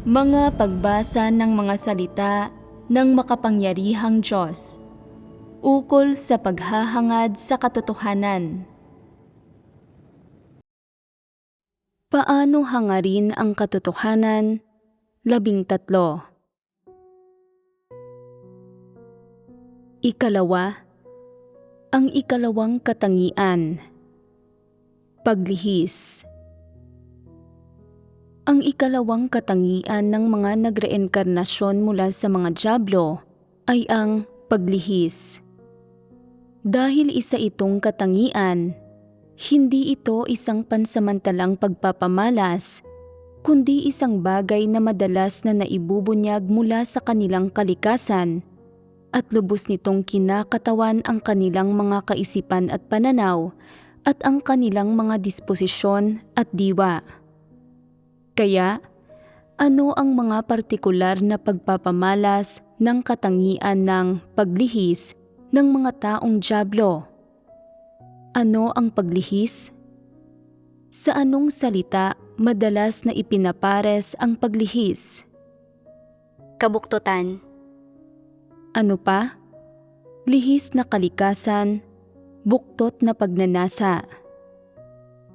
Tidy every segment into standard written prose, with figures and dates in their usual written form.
Mga pagbasa ng mga salita ng makapangyarihang Diyos ukol sa paghahangad sa katotohanan. Paano hangarin ang katotohanan? 13. Ikalawa, ang ikalawang katangian. Paglihis. Ang ikalawang katangian ng mga nagreenkarnasyon mula sa mga dyablo ay ang paglihis. Dahil isa itong katangian, hindi ito isang pansamantalang pagpapamalas, kundi isang bagay na madalas na naibubunyag mula sa kanilang kalikasan at lubos nitong kinakatawan ang kanilang mga kaisipan at pananaw at ang kanilang mga disposisyon at diwa. Kaya, ano ang mga partikular na pagpapamalas ng katangian ng paglihis ng mga taong dyablo? Ano ang paglihis? Sa anong salita madalas na ipinapares ang paglihis? Kabuktutan. Ano pa? Lihis na kalikasan, buktot na pagnanasa.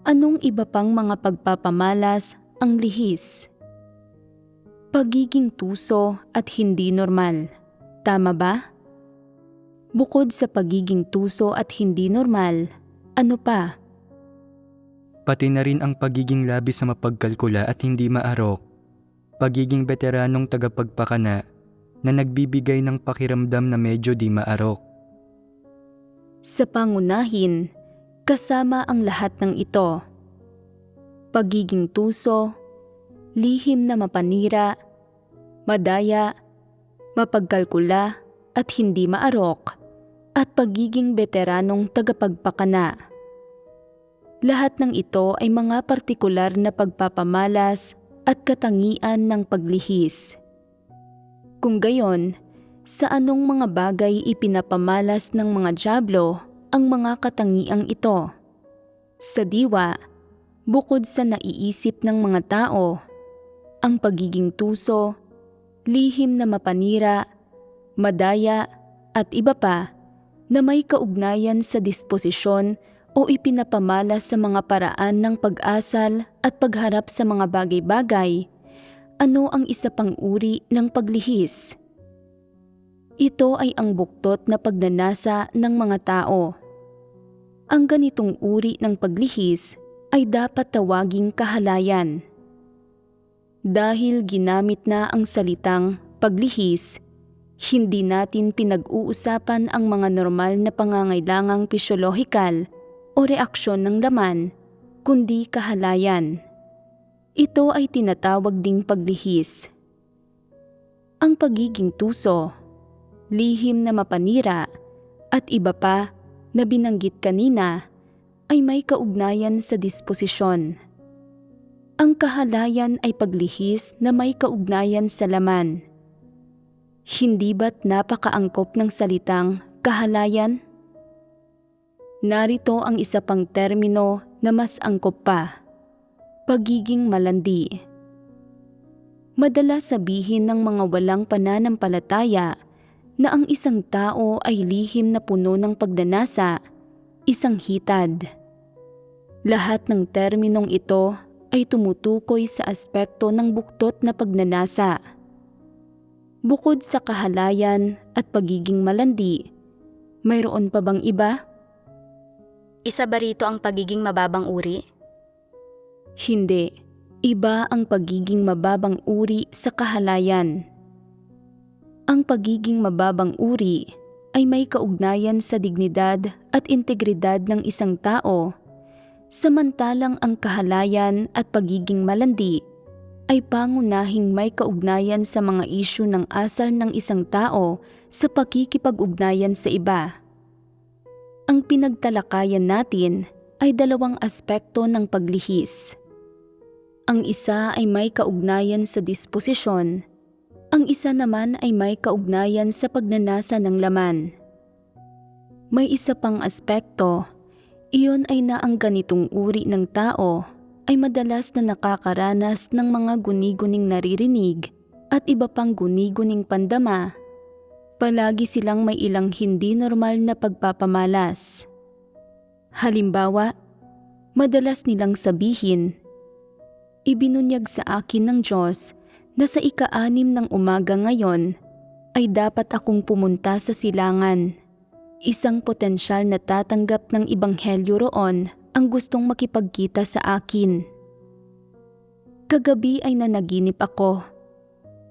Anong iba pang mga pagpapamalas ang lihis? Pagiging tuso at hindi normal. Tama ba? Bukod sa pagiging tuso at hindi normal, ano pa? Pati na rin ang pagiging labis sa mapagkalkula at hindi maarok. Pagiging veteranong tagapagpakana na nagbibigay ng pakiramdam na medyo di maarok. Sa pangunahin, kasama ang lahat ng ito. Pagiging tuso, lihim na mapanira, madaya, mapagkalkula at hindi maarok, at pagiging veteranong tagapagpakana. Lahat ng ito ay mga partikular na pagpapamalas at katangian ng paglihis. Kung gayon, sa anong mga bagay ipinapamalas ng mga dyablo ang mga katangiang ito? Sa diwa, bukod sa naiisip ng mga tao, ang pagiging tuso, lihim na mapanira, madaya at iba pa na may kaugnayan sa disposisyon o ipinapamalas sa mga paraan ng pag-asal at pagharap sa mga bagay-bagay, ano ang isa pang uri ng paglihis? Ito ay ang buktot na pagnanasa ng mga tao. Ang ganitong uri ng paglihis ay dapat tawaging kahalayan. Dahil ginamit na ang salitang paglihis, hindi natin pinag-uusapan ang mga normal na pangangailangang pisyolohikal o reaksyon ng laman, kundi kahalayan. Ito ay tinatawag ding paglihis. Ang pagiging tuso, lihim na mapanira, at iba pa na binanggit kanina ay may kaugnayan sa disposisyon. Ang kahalayan ay paglihis na may kaugnayan sa laman. Hindi ba't napakaangkop ng salitang kahalayan? Narito ang isa pang termino na mas angkop pa: pagiging malandi. Madalas sabihin ng mga walang pananampalataya na ang isang tao ay lihim na puno ng pagnanasa, isang hitad. Lahat ng terminong ito ay tumutukoy sa aspekto ng buktot na pagnanasa. Bukod sa kahalayan at pagiging malandi, mayroon pa bang iba? Isa ba rito ang pagiging mababang uri? Hindi. Iba ang pagiging mababang uri sa kahalayan. Ang pagiging mababang uri ay may kaugnayan sa dignidad at integridad ng isang tao, samantalang ang kahalayan at pagiging malandi ay pangunahing may kaugnayan sa mga isyu ng asal ng isang tao sa pakikipag-ugnayan sa iba. Ang pinagtalakayan natin ay dalawang aspekto ng paglihis. Ang isa ay may kaugnayan sa disposisyon, ang isa naman ay may kaugnayan sa pagnanasa ng laman. May isa pang aspekto, iyon ay na ang ganitong uri ng tao ay madalas na nakakaranas ng mga guni-guning naririnig at iba pang guni-guning pandama. Palagi silang may ilang hindi normal na pagpapamalas. Halimbawa, madalas nilang sabihin, "Ibinunyag sa akin ng Diyos na sa ika-6 ng umaga ngayon ay dapat akong pumunta sa silangan." Isang potensyal na tatanggap ng ebanghelyo roon ang gustong makipagkita sa akin. Kagabi ay nanaginip ako.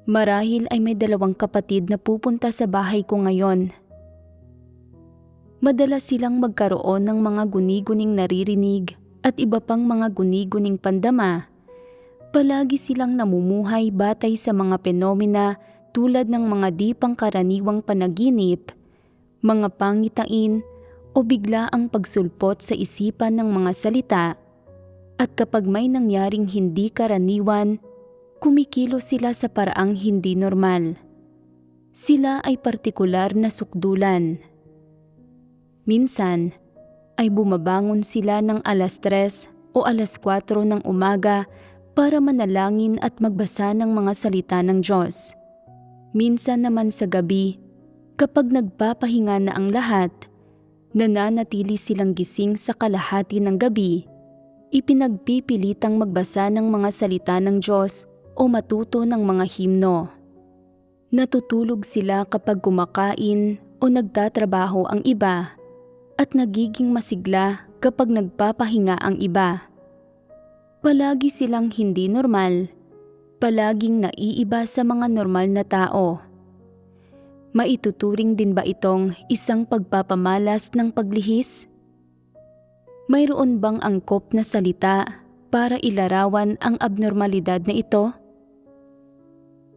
Marahil ay may 2 kapatid na pupunta sa bahay ko ngayon. Madalas silang magkaroon ng mga guni-guning naririnig at iba pang mga guni-guning pandama. Palagi silang namumuhay batay sa mga penomena tulad ng mga di pangkaraniwang panaginip, mga pangitain o bigla ang pagsulpot sa isipan ng mga salita, at kapag may nangyaring hindi karaniwan, kumikilos sila sa paraang hindi normal. Sila ay partikular na sukdulan. Minsan ay bumabangon sila ng 3:00 o 4:00 ng umaga para manalangin at magbasa ng mga salita ng Diyos. Minsan naman sa gabi, kapag nagpapahinga na ang lahat, nananatili silang gising sa kalahati ng gabi, ipinagpipilitang magbasa ng mga salita ng Diyos o matuto ng mga himno. Natutulog sila kapag kumakain o nagtatrabaho ang iba, at nagiging masigla kapag nagpapahinga ang iba. Palagi silang hindi normal, palaging naiiba sa mga normal na tao. Maituturing din ba itong isang pagpapamalas ng paglihis? Mayroon bang angkop na salita para ilarawan ang abnormalidad na ito?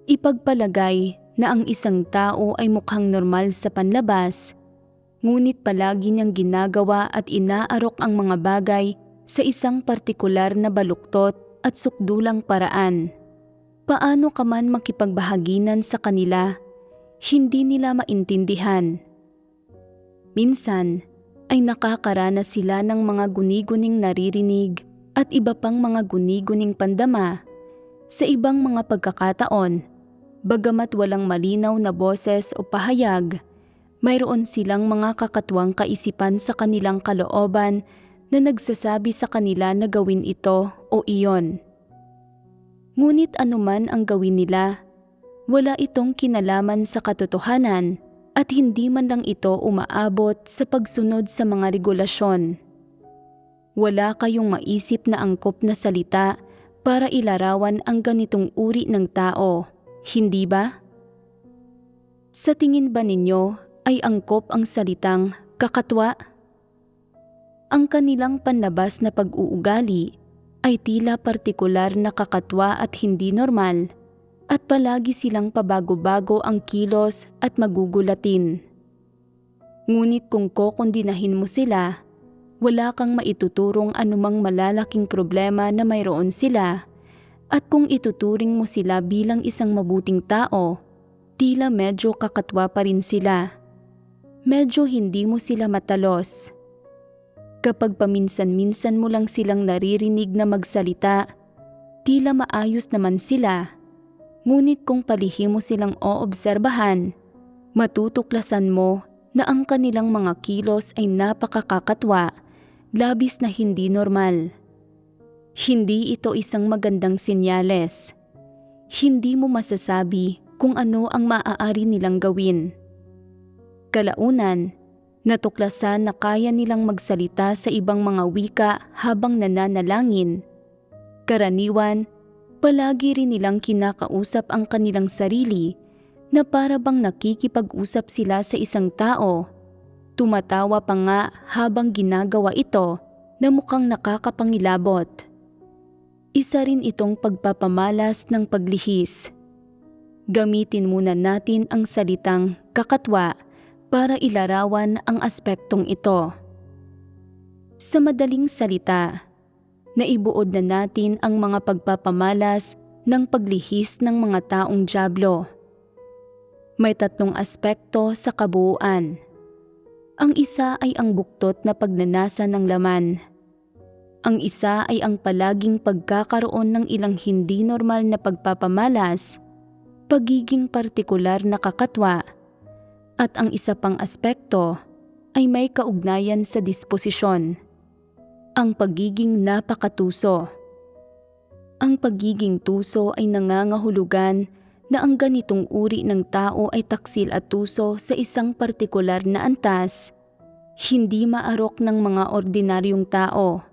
Ipagpalagay na ang isang tao ay mukhang normal sa panlabas, ngunit palagi niyang ginagawa at inaarok ang mga bagay sa isang partikular na baluktot at sukdulang paraan. Paano ka man makipagbahaginan sa kanila, hindi nila maintindihan. Minsan ay nakakaranas sila ng mga guni-guning naririnig at iba pang mga guni-guning pandama. Sa ibang mga pagkakataon, bagamat walang malinaw na boses o pahayag, mayroon silang mga kakatuwang kaisipan sa kanilang kalooban na nagsasabi sa kanila na gawin ito o iyon. Ngunit anuman ang gawin nila, wala itong kinalaman sa katotohanan at hindi man lang ito umaabot sa pagsunod sa mga regulasyon. Wala kayong maisip na angkop na salita para ilarawan ang ganitong uri ng tao, hindi ba? Sa tingin ba ninyo ay angkop ang salitang kakatwa? Ang kanilang panlabas na pag-uugali ay tila partikular na kakatwa at hindi normal, at palagi silang pabago-bago ang kilos at magugulatin. Ngunit kung kokondinahin mo sila, wala kang maituturong anumang malalaking problema na mayroon sila, at kung ituturing mo sila bilang isang mabuting tao, tila medyo kakatwa pa rin sila. Medyo hindi mo sila matalos. Kapag paminsan-minsan mo lang silang naririnig na magsalita, tila maayos naman sila. Ngunit kung palihim mo silang oobserbahan, matutuklasan mo na ang kanilang mga kilos ay napakakakatwa, labis na hindi normal. Hindi ito isang magandang senyales. Hindi mo masasabi kung ano ang maaari nilang gawin. Kalaunan, natuklasan na kaya nilang magsalita sa ibang mga wika habang nananalangin. Karaniwan, palagi rin nilang kinakausap ang kanilang sarili na para bang nakikipag-usap sila sa isang tao. Tumatawa pa nga habang ginagawa ito na mukhang nakakapangilabot. Isa rin itong pagpapamalas ng paglihis. Gamitin muna natin ang salitang kakatwa para ilarawan ang aspektong ito. Sa madaling salita, naibuod na natin ang mga pagpapamalas ng paglihis ng mga taong dyablo. May 3 aspekto sa kabuuan. Ang isa ay ang buktot na pagnanasa ng laman. Ang isa ay ang palaging pagkakaroon ng ilang hindi normal na pagpapamalas, pagiging partikular na kakatwa, at ang isa pang aspekto ay may kaugnayan sa disposisyon, ang pagiging napakatuso. Ang pagiging tuso ay nangangahulugan na ang ganitong uri ng tao ay taksil at tuso sa isang partikular na antas, hindi maarok ng mga ordinaryong tao.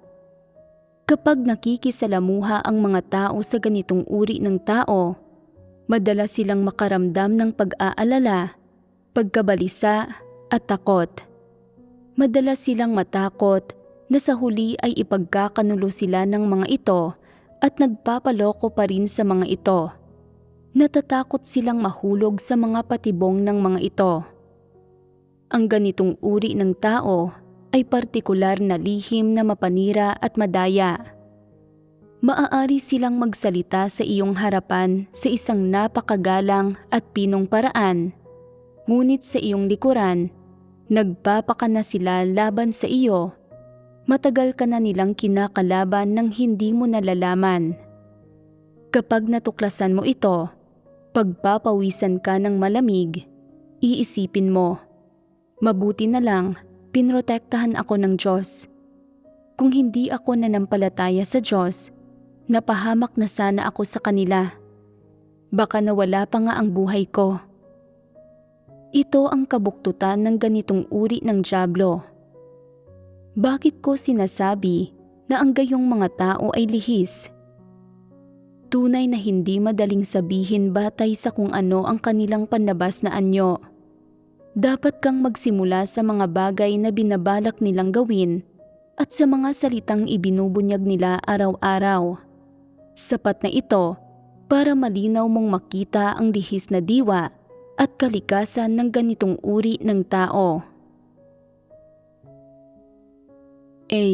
Kapag nakikisalamuha ang mga tao sa ganitong uri ng tao, madalas silang makaramdam ng pag-aalala, pagkabalisa at takot. Madalas silang matakot na sa huli ay ipagkakanulo sila ng mga ito at nagpapaloko pa rin sa mga ito. Natatakot silang mahulog sa mga patibong ng mga ito. Ang ganitong uri ng tao ay partikular na lihim na mapanira at madaya. Maaari silang magsalita sa iyong harapan sa isang napakagalang at pinong paraan, ngunit sa iyong likuran, nagpapaka na sila laban sa iyo. Matagal ka na nilang kinakalaban nang hindi mo nalalaman. Kapag natuklasan mo ito, pagpapawisan ka ng malamig, iisipin mo, mabuti na lang pinrotektahan ako ng Diyos. Kung hindi ako nanampalataya sa Diyos, napahamak na sana ako sa kanila. Baka nawala pa nga ang buhay ko. Ito ang kabuktutan ng ganitong uri ng dyablo. Bakit ko sinasabi na ang gayong mga tao ay lihis? Tunay na hindi madaling sabihin batay sa kung ano ang kanilang panlabas na anyo. Dapat kang magsimula sa mga bagay na binabalak nilang gawin at sa mga salitang ibinubunyag nila araw-araw. Sapat na ito para malinaw mong makita ang lihis na diwa at kalikasan ng ganitong uri ng tao. A.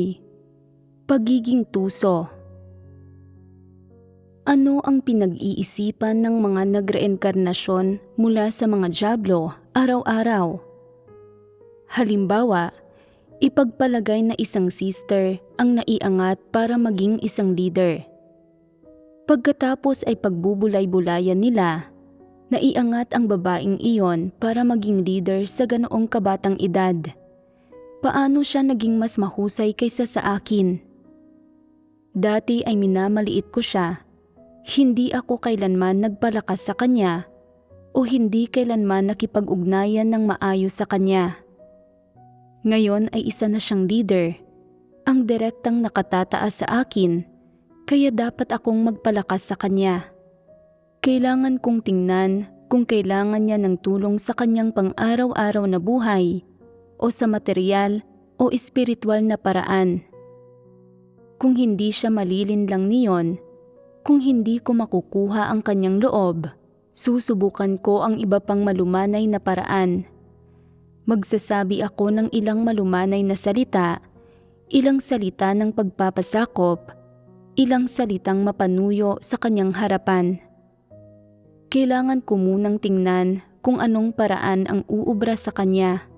Pagiging tuso. Ano ang pinag-iisipan ng mga nagreenkarnasyon mula sa mga dyablo araw-araw? Halimbawa, ipagpalagay na isang sister ang naiangat para maging isang leader. Pagkatapos ay pagbubulay-bulayan nila, naiangat ang babaeng iyon para maging leader sa ganoong kabatang edad. Paano siya naging mas mahusay kaysa sa akin? Dati ay minamaliit ko siya. Hindi ako kailanman nagpalakas sa kanya o hindi kailanman nakipag-ugnayan ng maayos sa kanya. Ngayon ay isa na siyang leader, ang direktang nakatataas sa akin, kaya dapat akong magpalakas sa kanya. Kailangan kong tingnan kung kailangan niya ng tulong sa kanyang pang-araw-araw na buhay o sa material o espiritual na paraan. Kung hindi siya malilinlang niyon, kung hindi ko makukuha ang kanyang loob, susubukan ko ang iba pang malumanay na paraan. Magsasabi ako ng ilang malumanay na salita, ilang salita ng pagpapasakop, ilang salitang mapanuyo sa kanyang harapan. Kailangan ko munang tingnan kung anong paraan ang uubra sa kanya.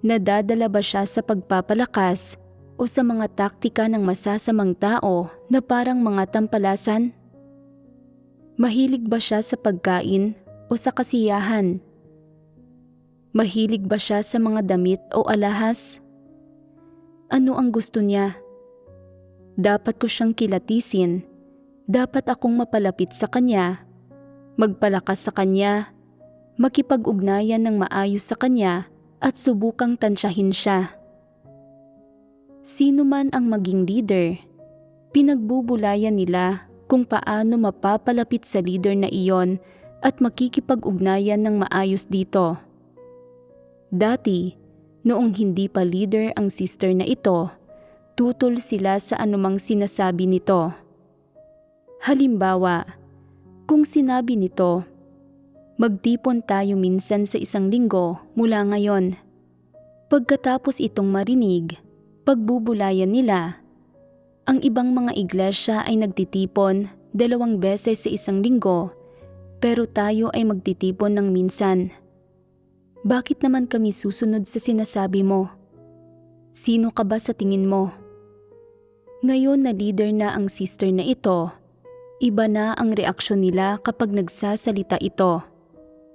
Nadadala ba siya sa pagpapalakas o sa mga taktika ng masasamang tao na parang mga tampalasan? Mahilig ba siya sa pagkain o sa kasiyahan? Mahilig ba siya sa mga damit o alahas? Ano ang gusto niya? Dapat ko siyang kilatisin. Dapat akong mapalapit sa kanya, magpalakas sa kanya, makipag-ugnayan ng maayos sa kanya at subukang tansyahin siya. Sino man ang maging leader, pinagbubulayan nila kung paano mapapalapit sa leader na iyon at makikipag-ugnayan ng maayos dito. Dati, noong hindi pa leader ang sister na ito, tutol sila sa anumang sinasabi nito. Halimbawa, kung sinabi nito, magtipon tayo minsan sa isang linggo mula ngayon. Pagkatapos itong marinig, pagbubulayan nila. Ang ibang mga iglesia ay nagtitipon 2 beses sa isang linggo, pero tayo ay magtitipon ng minsan. Bakit naman kami susunod sa sinasabi mo? Sino ka ba sa tingin mo? Ngayon na leader na ang sister na ito, iba na ang reaksyon nila kapag nagsasalita ito.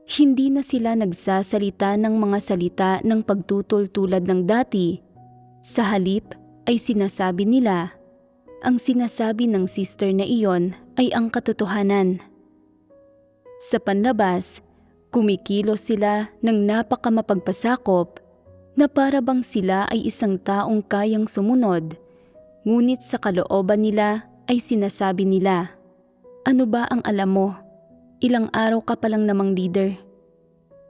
Hindi na sila nagsasalita ng mga salita ng pagtutol tulad ng dati. Sa halip ay sinasabi nila, ang sinasabi ng sister na iyon ay ang katotohanan. Sa panlabas, kumikilos sila ng napakamapagpasakop na para bang sila ay isang taong kayang sumunod, ngunit sa kalooban nila ay sinasabi nila, "Ano ba ang alam mo? Ilang araw ka pa lang namang leader.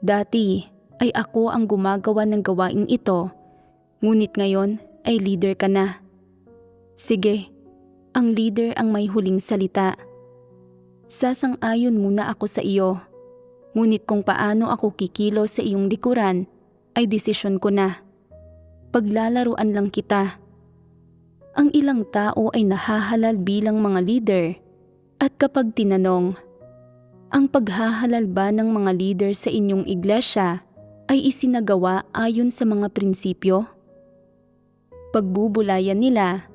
Dati ay ako ang gumagawa ng gawain ito, ngunit ngayon ay leader ka na. Sige, ang leader ang may huling salita. Sasang-ayon muna ako sa iyo, ngunit kung paano ako kikilos sa iyong likuran ay desisyon ko na. Paglalaruan lang kita." Ang ilang tao ay nahahalal bilang mga leader, at kapag tinanong, ang paghahalal ba ng mga leader sa inyong iglesia ay isinagawa ayon sa mga prinsipyo? Pagbubulayan nila,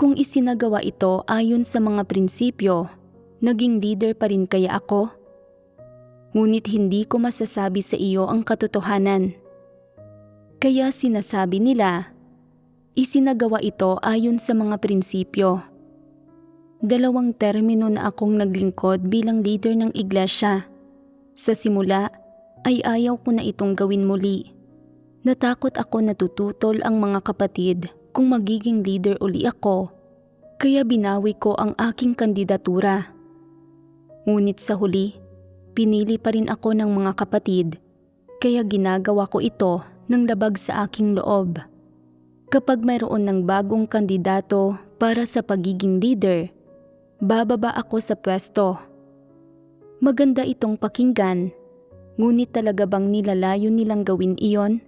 kung isinagawa ito ayon sa mga prinsipyo, naging leader pa rin kaya ako? Ngunit hindi ko masasabi sa iyo ang katotohanan. Kaya sinasabi nila, isinagawa ito ayon sa mga prinsipyo. 2 termino na akong naglingkod bilang leader ng iglesia. Sa simula ay ayaw ko na itong gawin muli. Natakot ako na tututol ang mga kapatid kung magiging leader uli ako, kaya binawi ko ang aking kandidatura. Ngunit sa huli, pinili pa rin ako ng mga kapatid, kaya ginagawa ko ito ng labag sa aking loob. Kapag mayroon ng bagong kandidato para sa pagiging leader, bababa ako sa pwesto. Maganda itong pakinggan, ngunit talaga bang nilalayo nilang gawin iyon?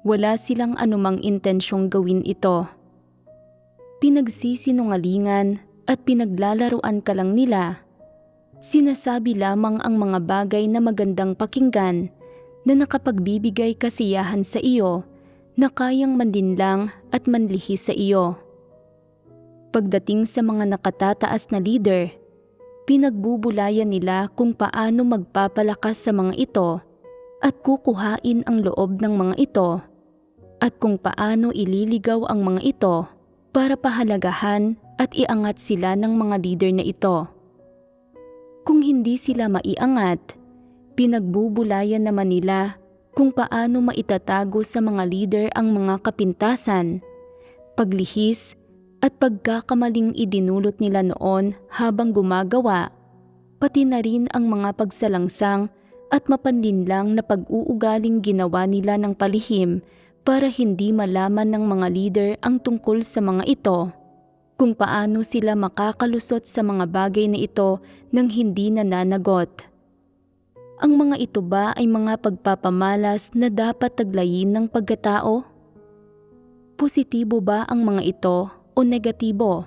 Wala silang anumang intensyong gawin ito. Pinagsisinungalingan at pinaglalaruan ka lang nila. Sinasabi lamang ang mga bagay na magandang pakinggan na nakapagbibigay kasiyahan sa iyo, na kayang manlinlang at manlihis sa iyo. Pagdating sa mga nakatataas na leader, pinagbubulayan nila kung paano magpapalakas sa mga ito at kukuhain ang loob ng mga ito, at kung paano ililigaw ang mga ito para pahalagahan at iangat sila ng mga leader na ito. Kung hindi sila maiangat, pinagbubulayan naman nila kung paano maitatago sa mga leader ang mga kapintasan, paglihis at pagkakamaling idinulot nila noon habang gumagawa, pati na rin ang mga pagsalangsang at mapanlinlang na pag-uugaling ginawa nila ng palihim para hindi malaman ng mga leader ang tungkol sa mga ito, kung paano sila makakalusot sa mga bagay na ito nang hindi nananagot. Ang mga ito ba ay mga pagpapamalas na dapat taglayin ng pagkatao? Positibo ba ang mga ito o negatibo?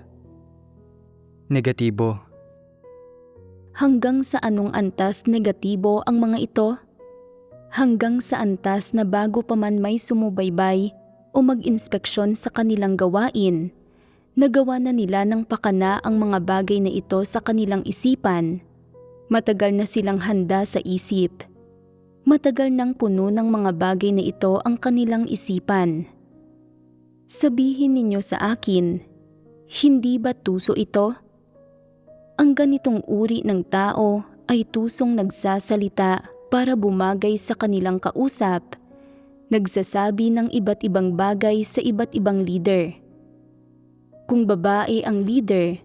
Negatibo. Hanggang sa anong antas negatibo ang mga ito? Hanggang sa antas na bago pa man may sumubaybay o mag-inspeksyon sa kanilang gawain, nagawa na nila ng pakana ang mga bagay na ito sa kanilang isipan. Matagal na silang handa sa isip. Matagal nang puno ng mga bagay na ito ang kanilang isipan. Sabihin ninyo sa akin, hindi ba tuso ito? Ang ganitong uri ng tao ay tusong nagsasalita para bumagay sa kanilang kausap, nagsasabi ng iba't ibang bagay sa iba't ibang leader. Kung babae ang leader,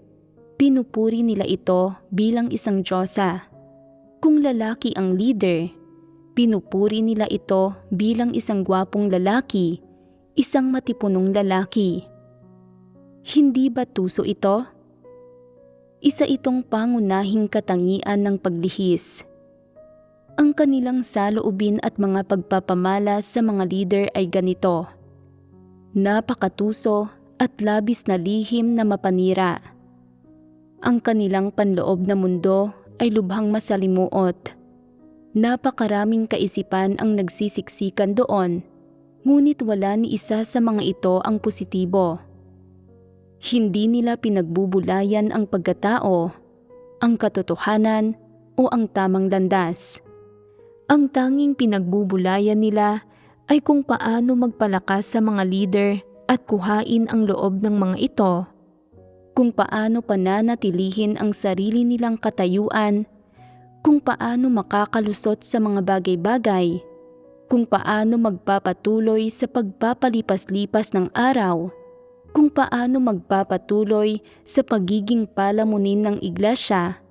pinupuri nila ito bilang isang diyosa. Kung lalaki ang leader, pinupuri nila ito bilang isang gwapong lalaki, isang matipunong lalaki. Hindi ba tuso ito? Isa itong pangunahing katangian ng paglihis. Ang kanilang saloobin at mga pagpapamalas sa mga leader ay ganito: napakatuso at labis na lihim na mapanira. Ang kanilang panloob na mundo ay lubhang masalimuot. Napakaraming kaisipan ang nagsisiksikan doon, ngunit wala ni isa sa mga ito ang positibo. Hindi nila pinagbubulayan ang pagkatao, ang katotohanan o ang tamang landas. Ang tanging pinagbubulayan nila ay kung paano magpalakas sa mga leader at kuhain ang loob ng mga ito, kung paano pananatilihin ang sarili nilang katayuan, kung paano makakalusot sa mga bagay-bagay, kung paano magpapatuloy sa pagpapalipas-lipas ng araw, kung paano magpapatuloy sa pagiging palamunin ng iglesia,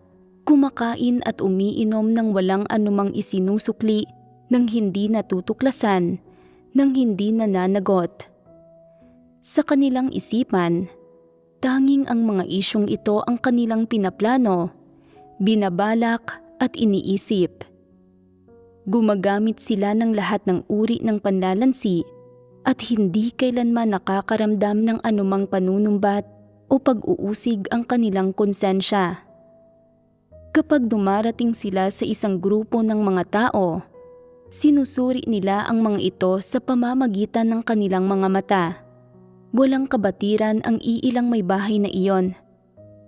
kumakain at umiinom ng walang anumang isinusukli, ng hindi natutuklasan, ng hindi nananagot. Sa kanilang isipan, tanging ang mga isyong ito ang kanilang pinaplano, binabalak at iniisip. Gumagamit sila ng lahat ng uri ng panlalansi at hindi kailanman nakakaramdam ng anumang panunumbat o pag-uusig ang kanilang konsensya. Kapag dumarating sila sa isang grupo ng mga tao, sinusuri nila ang mga ito sa pamamagitan ng kanilang mga mata. Walang kabatiran ang iilang may bahay na iyon.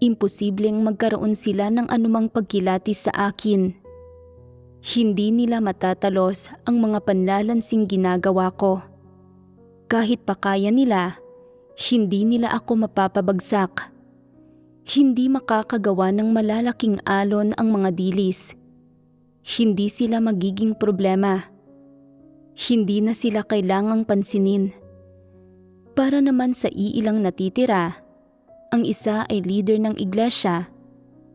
Imposibleng magkaroon sila ng anumang pagkilatis sa akin. Hindi nila matatalos ang mga panlalansing ginagawa ko. Kahit pa kaya nila, hindi nila ako mapapabagsak. Hindi makakagawa ng malalaking alon ang mga dilis. Hindi sila magiging problema. Hindi na sila kailangang pansinin. Para naman sa iilang natitira, ang isa ay leader ng iglesia,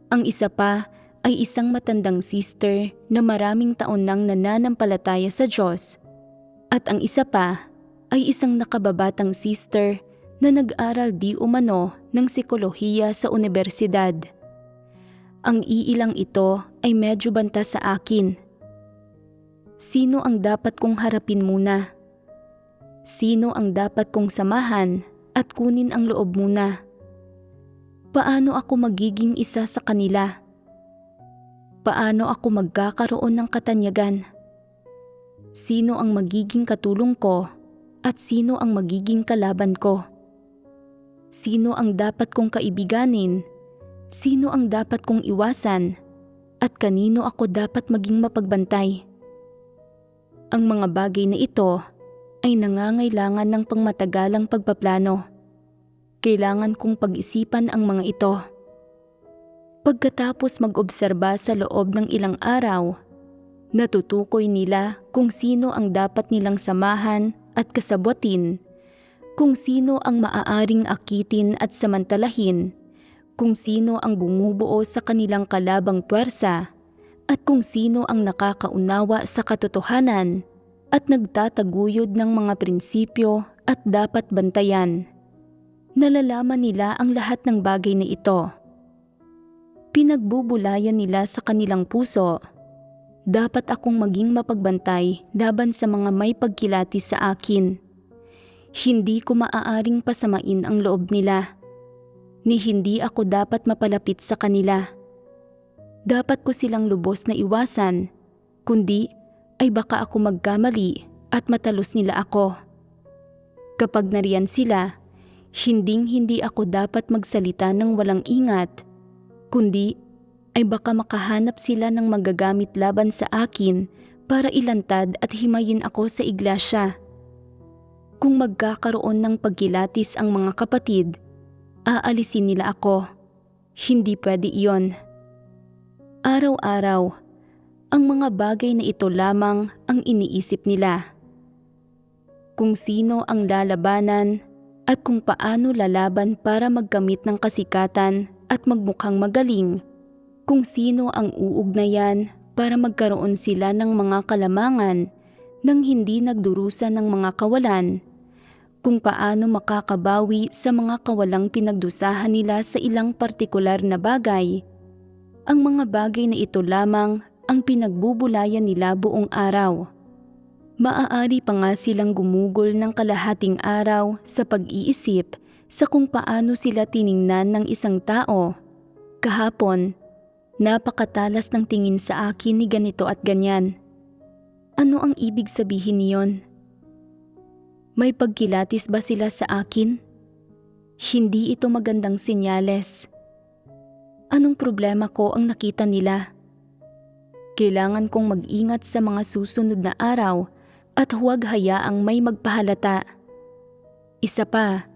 ang isa pa ay isang matandang sister na maraming taon nang nananampalataya sa Diyos, at ang isa pa ay isang nakababatang sister na nag-aral di umano ng psikolohiya sa unibersidad. Ang iilang ito ay medyo banta sa akin. Sino ang dapat kong harapin muna? Sino ang dapat kong samahan at kunin ang loob muna? Paano ako magiging isa sa kanila? Paano ako magkakaroon ng katanyagan? Sino ang magiging katulong ko at sino ang magiging kalaban ko? Sino ang dapat kong kaibiganin? Sino ang dapat kong iwasan? At kanino ako dapat maging mapagbantay? Ang mga bagay na ito ay nangangailangan ng pangmatagalang pagpaplano. Kailangan kong pag-isipan ang mga ito. Pagkatapos mag-obserba sa loob ng ilang araw, natutukoy nila kung sino ang dapat nilang samahan at kasabwatin, kung sino ang maaaring akitin at samantalahin, kung sino ang bumubuo sa kanilang kalabang puwersa, at kung sino ang nakakaunawa sa katotohanan at nagtataguyod ng mga prinsipyo at dapat bantayan. Nalalaman nila ang lahat ng bagay na ito. Pinagbubulayan nila sa kanilang puso. Dapat akong maging mapagbantay laban sa mga may pagkilatis sa akin. Hindi ko maaaring pasamain ang loob nila, ni hindi ako dapat mapalapit sa kanila. Dapat ko silang lubos na iwasan, kundi ay baka ako magkamali at matalos nila ako. Kapag nariyan sila, hindi ako dapat magsalita ng walang ingat, kundi ay baka makahanap sila ng magagamit laban sa akin para ilantad at himayin ako sa iglesia. Kung magkakaroon ng pagkilatis ang mga kapatid, aalisin nila ako. Hindi pwede iyon. Araw-araw, ang mga bagay na ito lamang ang iniisip nila. Kung sino ang lalabanan at kung paano lalaban para magkamit ng kasikatan at magmukhang magaling, kung sino ang uugnayan para magkaroon sila ng mga kalamangan nang hindi nagdurusa ng mga kawalan, kung paano makakabawi sa mga kawalang pinagdusahan nila sa ilang partikular na bagay. Ang mga bagay na ito lamang ang pinagbubulayan nila buong araw. Maaari pa nga silang gumugol ng kalahating araw sa pag-iisip sa kung paano sila tiningnan ng isang tao. Kahapon, napakatalas ng tingin sa akin ni ganito at ganyan. Ano ang ibig sabihin niyon? May pagkilatis ba sila sa akin? Hindi ito magandang senyales. Anong problema ko ang nakita nila? Kailangan kong mag-ingat sa mga susunod na araw at huwag hayaang may magpahalata. Isa pa,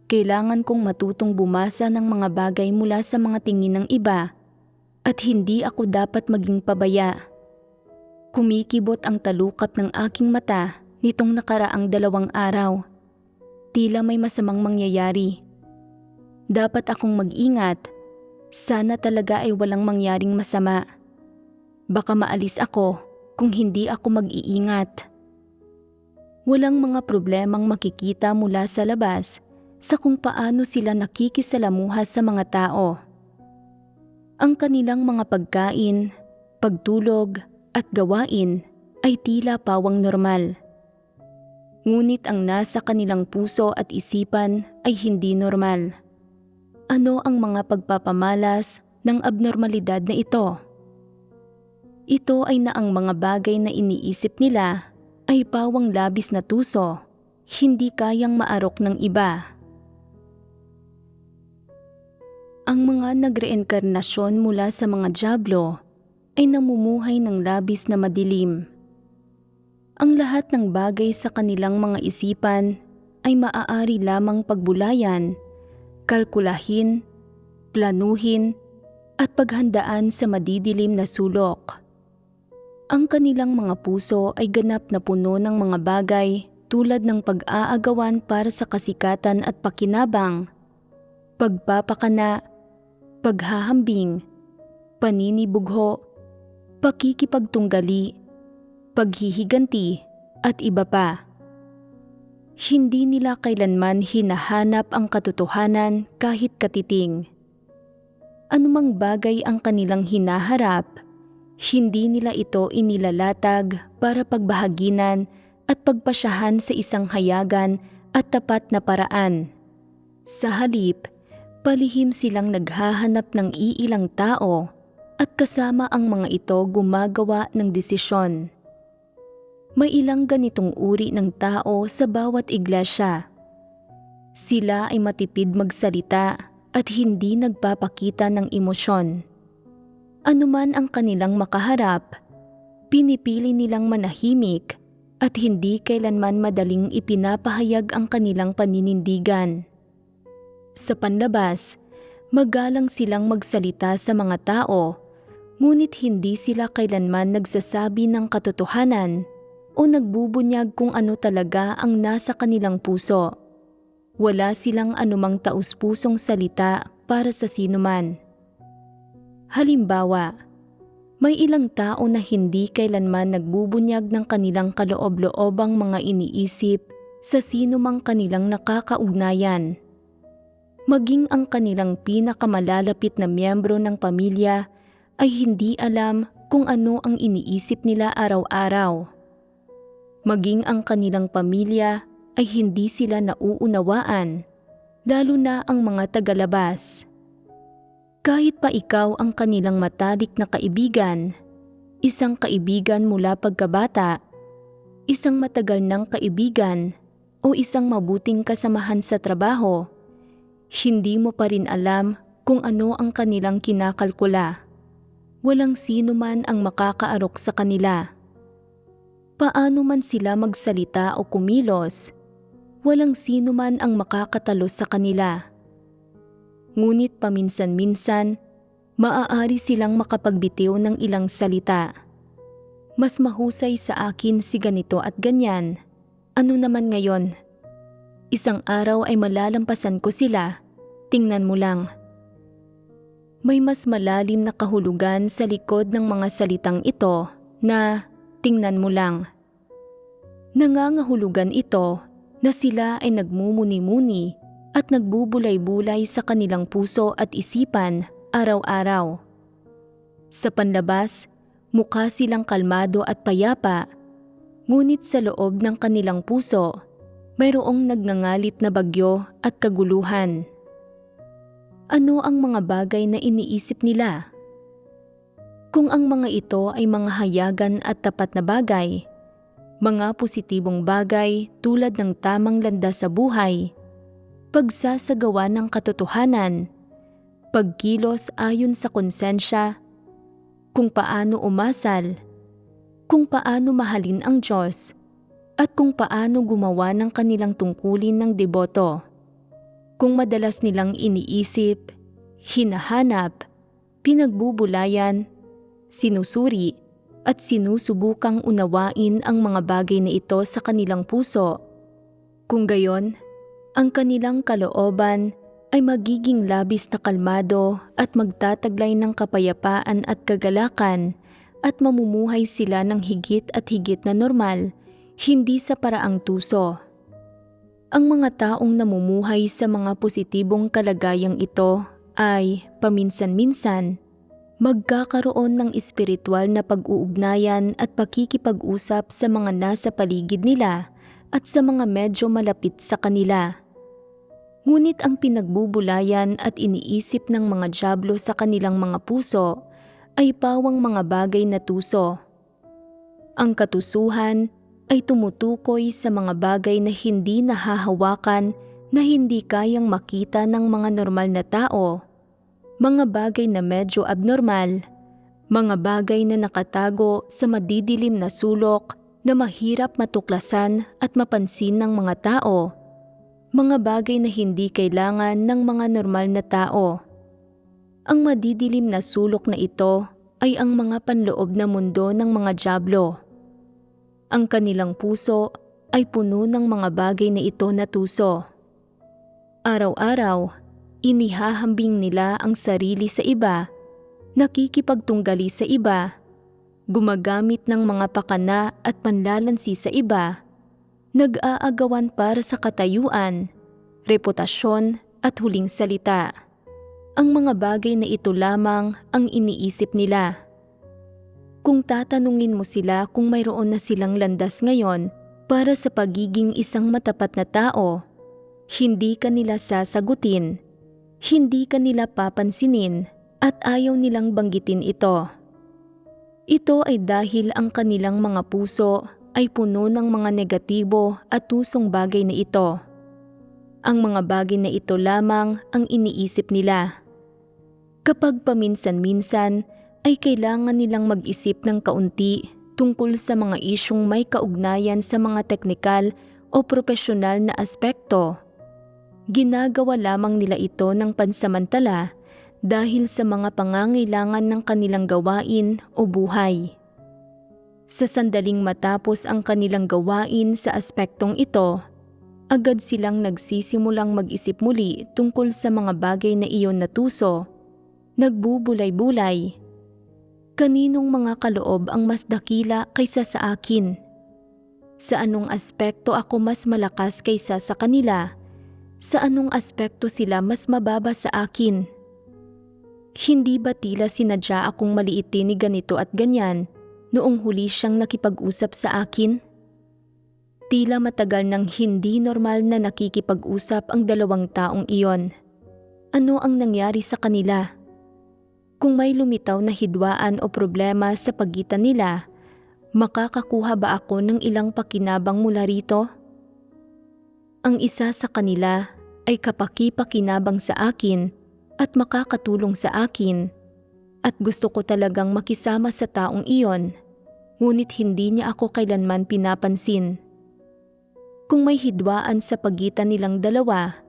kailangan kong matutong bumasa ng mga bagay mula sa mga tingin ng iba at hindi ako dapat maging pabaya. Kumikibot ang talukap ng aking mata nitong nakaraang 2 araw. Tila may masamang mangyayari. Dapat akong mag-ingat. Sana talaga ay walang mangyaring masama. Baka maalis ako kung hindi ako mag-iingat. Walang mga problemang makikita mula sa labas sa kung paano sila nakikisalamuha sa mga tao. Ang kanilang mga pagkain, pagtulog at gawain ay tila pawang normal. Ngunit ang nasa kanilang puso at isipan ay hindi normal. Ano ang mga pagpapamalas ng abnormalidad na ito? Ito ay na ang mga bagay na iniisip nila ay pawang labis na tuso, hindi kayang maarok ng iba. Ang mga nagreenkarnasyon mula sa mga dyablo ay namumuhay ng labis na madilim. Ang lahat ng bagay sa kanilang mga isipan ay maaari lamang pagbulayan, kalkulahin, planuhin, at paghandaan sa madidilim na sulok. Ang kanilang mga puso ay ganap na puno ng mga bagay tulad ng pag-aagawan para sa kasikatan at pakinabang, pagpapakana, paghahambing, paninibugho, pakikipagtunggali, paghihiganti, at iba pa. Hindi nila kailanman hinahanap ang katotohanan kahit katiting. Anumang bagay ang kanilang hinaharap, hindi nila ito inilalatag para pagbahaginan at pagpasyahan sa isang hayagan at tapat na paraan. Sa halip, palihim silang naghahanap ng iilang tao at kasama ang mga ito gumagawa ng desisyon. May ilang ganitong uri ng tao sa bawat iglesia. Sila ay matipid magsalita at hindi nagpapakita ng emosyon. Anuman ang kanilang makaharap, pinipili nilang manahimik at hindi kailanman madaling ipinapahayag ang kanilang paninindigan. Sa panlabas, magalang silang magsalita sa mga tao, ngunit hindi sila kailanman nagsasabi ng katotohanan o nagbubunyag kung ano talaga ang nasa kanilang puso. Wala silang anumang taus-pusong salita para sa sinuman. Halimbawa, may ilang tao na hindi kailanman nagbubunyag ng kanilang kaloob-loobang mga iniisip sa sinumang kanilang nakakaugnayan. Maging ang kanilang pinakamalalapit na miyembro ng pamilya ay hindi alam kung ano ang iniisip nila araw-araw. Maging ang kanilang pamilya ay hindi sila nauunawaan, lalo na ang mga tagalabas. Kahit pa ikaw ang kanilang matalik na kaibigan, isang kaibigan mula pagkabata, isang matagal ng kaibigan, o isang mabuting kasamahan sa trabaho, hindi mo pa rin alam kung ano ang kanilang kinakalkula. Walang sino man ang makakaarok sa kanila. Paano man sila magsalita o kumilos, walang sino man ang makakatalo sa kanila. Ngunit paminsan-minsan, maaari silang makapagbitiw ng ilang salita. Mas mahusay sa akin si ganito at ganyan. Ano naman ngayon? Isang araw ay malalampasan ko sila. Tingnan mo lang. May mas malalim na kahulugan sa likod ng mga salitang ito na tingnan mo lang. Nangangahulugan ito na sila ay nagmumuni-muni at nagbubulay-bulay sa kanilang puso at isipan araw-araw. Sa panlabas, mukha silang kalmado at payapa, ngunit sa loob ng kanilang puso, mayroong nagngangalit na bagyo at kaguluhan. Ano ang mga bagay na iniisip nila? Kung ang mga ito ay mga hayagan at tapat na bagay, mga positibong bagay tulad ng tamang landas sa buhay, pagsasagawa ng katotohanan, pagkilos ayon sa konsensya, kung paano umasal, kung paano mahalin ang Diyos, at kung paano gumawa ng kanilang tungkulin ng deboto. Kung madalas nilang iniisip, hinahanap, pinagbubulayan, sinusuri, at sinusubukang unawain ang mga bagay na ito sa kanilang puso. Kung gayon, ang kanilang kalooban ay magiging labis na kalmado at magtataglay ng kapayapaan at kagalakan at mamumuhay sila ng higit at higit na normal, hindi sa paraang tuso. Ang mga taong namumuhay sa mga positibong kalagayang ito ay paminsan-minsan magkakaroon ng espiritual na pag-uugnayan at pakikipag-usap sa mga nasa paligid nila at sa mga medyo malapit sa kanila. Ngunit ang pinagbubulayan at iniisip ng mga dyablo sa kanilang mga puso ay pawang mga bagay na tuso. Ang katusuhan ay tumutukoy sa mga bagay na hindi nahahawakan, na hindi kayang makita ng mga normal na tao, mga bagay na medyo abnormal, mga bagay na nakatago sa madidilim na sulok na mahirap matuklasan at mapansin ng mga tao, mga bagay na hindi kailangan ng mga normal na tao. Ang madidilim na sulok na ito ay ang mga panloob na mundo ng mga dyablo. Ang kanilang puso ay puno ng mga bagay na ito na tuso. Araw-araw, inihahambing nila ang sarili sa iba, nakikipagtunggali sa iba, gumagamit ng mga pakana at panlalansi sa iba, nag-aagawan para sa katayuan, reputasyon at huling salita. Ang mga bagay na ito lamang ang iniisip nila. Kung tatanungin mo sila kung mayroon na silang landas ngayon para sa pagiging isang matapat na tao, hindi ka nila sasagutin, hindi ka nila papansinin at ayaw nilang banggitin ito. Ito ay dahil ang kanilang mga puso ay puno ng mga negatibo at tusong bagay na ito. Ang mga bagay na ito lamang ang iniisip nila. Kapag paminsan-minsan ay kailangan nilang mag-isip ng kaunti tungkol sa mga isyong may kaugnayan sa mga teknikal o propesyonal na aspekto, ginagawa lamang nila ito ng pansamantala dahil sa mga pangangailangan ng kanilang gawain o buhay. Sa sandaling matapos ang kanilang gawain sa aspektong ito, agad silang nagsisimulang mag-isip muli tungkol sa mga bagay na iyon na tuso, nagbubulay-bulay. Kaninong mga kaloob ang mas dakila kaysa sa akin? Sa anong aspekto ako mas malakas kaysa sa kanila? Sa anong aspekto sila mas mababa sa akin? Hindi ba tila sinadya akong maliitin ni ganito at ganyan noong huli siyang nakipag-usap sa akin? Tila matagal nang hindi normal na nakikipag-usap ang dalawang taong iyon. Ano ang nangyari sa kanila? Kung may lumitaw na hidwaan o problema sa pagitan nila, makakakuha ba ako ng ilang pakinabang mula rito? Ang isa sa kanila ay kapaki-pakinabang sa akin at makakatulong sa akin, at gusto ko talagang makisama sa taong iyon, ngunit hindi niya ako kailanman pinapansin. Kung may hidwaan sa pagitan nilang dalawa,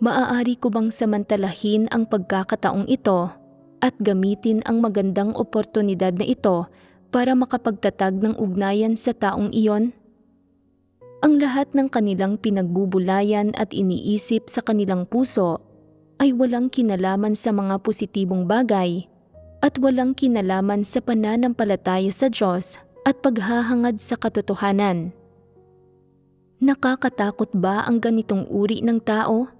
maaari ko bang samantalahin ang pagkakataong ito at gamitin ang magandang oportunidad na ito para makapagtatag ng ugnayan sa taong iyon? Ang lahat ng kanilang pinagbubulayan at iniisip sa kanilang puso ay walang kinalaman sa mga positibong bagay at walang kinalaman sa pananampalataya sa Diyos at paghahangad sa katotohanan. Nakakatakot ba ang ganitong uri ng tao?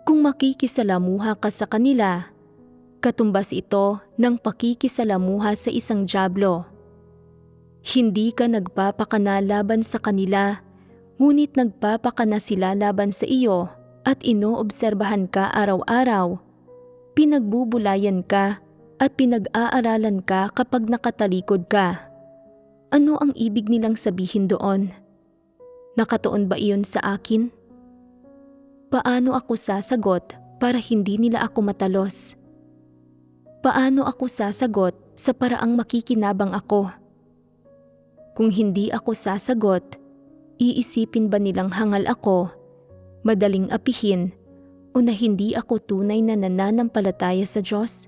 Kung makikisalamuha ka sa kanila, katumbas ito ng pakikisalamuha sa isang dyablo. Hindi ka nagpapakana laban sa kanila, ngunit nagpapakana sila laban sa iyo at inoobserbahan ka araw-araw. Pinagbubulayan ka at pinag-aaralan ka kapag nakatalikod ka. Ano ang ibig nilang sabihin doon? Nakatuon ba iyon sa akin? Paano ako sasagot para hindi nila ako matalos? Paano ako sasagot sa paraang makikinabang ako? Kung hindi ako sasagot, iisipin ba nilang hangal ako, madaling apihin, o na hindi ako tunay na nananampalataya sa Diyos?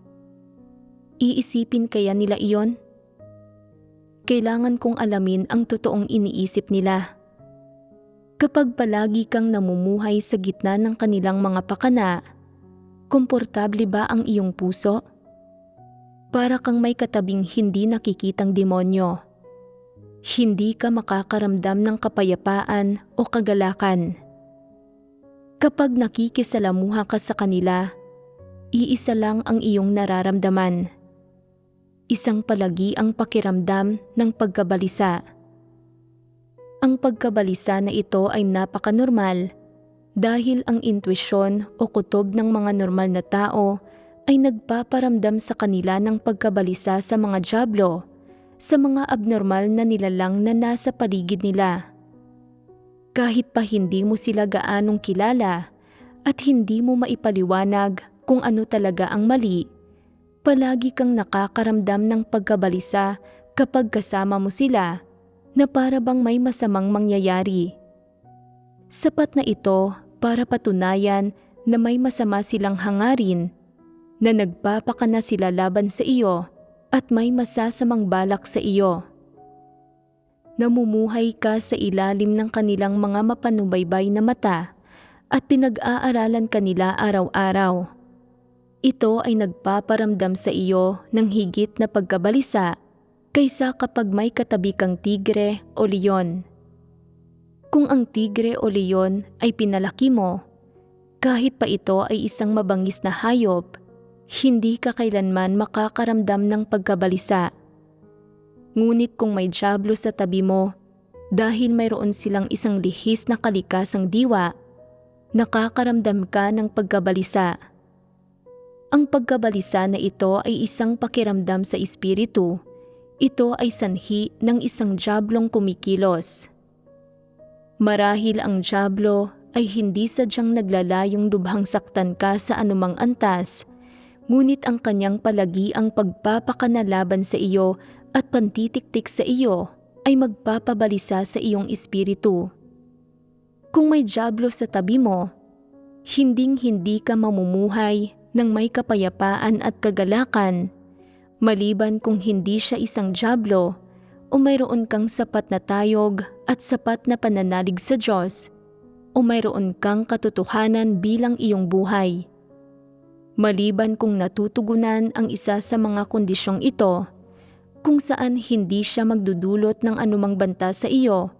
Iisipin kaya nila iyon? Kailangan kong alamin ang totoong iniisip nila. Kapag palagi kang namumuhay sa gitna ng kanilang mga pakana, komportable ba ang iyong puso? Para kang may katabing hindi nakikitang demonyo. Hindi ka makakaramdam ng kapayapaan o kagalakan. Kapag nakikisalamuha ka sa kanila, iisa lang ang iyong nararamdaman. Isang palagi ang pakiramdam ng pagkabalisa. Ang pagkabalisa na ito ay napakanormal dahil ang intuisyon o kutob ng mga normal na tao ay nagpaparamdam sa kanila ng pagkabalisa sa mga dyablo, sa mga abnormal na nilalang na nasa paligid nila. Kahit pa hindi mo sila gaanong kilala at hindi mo maipaliwanag kung ano talaga ang mali, palagi kang nakakaramdam ng pagkabalisa kapag kasama mo sila na para bang may masamang mangyayari. Sapat na ito para patunayan na may masama silang hangarin, na nagpapakana sila laban sa iyo at may masasamang balak sa iyo. Namumuhay ka sa ilalim ng kanilang mga mapanubaybay na mata at pinag-aaralan kanila araw-araw. Ito ay nagpaparamdam sa iyo ng higit na pagkabalisa kaysa kapag may katabi kang tigre o leon. Kung ang tigre o leon ay pinalaki mo, kahit pa ito ay isang mabangis na hayop, hindi ka kailanman makakaramdam ng pagkabalisa. Ngunit kung may dyablo sa tabi mo, dahil mayroon silang isang lihis na kalikasang diwa, nakakaramdam ka ng pagkabalisa. Ang pagkabalisa na ito ay isang pakiramdam sa espiritu. Ito ay sanhi ng isang diablong kumikilos. Marahil ang diablo ay hindi sadyang naglalayong lubhang saktan ka sa anumang antas, ngunit ang kanyang palagi ang pagpapakanalaban sa iyo at pantitiktik sa iyo ay magpapabalisa sa iyong espiritu. Kung may diablo sa tabi mo, hinding-hindi ka mamumuhay ng may kapayapaan at kagalakan, maliban kung hindi siya isang diablo o mayroon kang sapat na tayog at sapat na pananalig sa Diyos o mayroon kang katotohanan bilang iyong buhay. Maliban kung natutugunan ang isa sa mga kondisyong ito, kung saan hindi siya magdudulot ng anumang banta sa iyo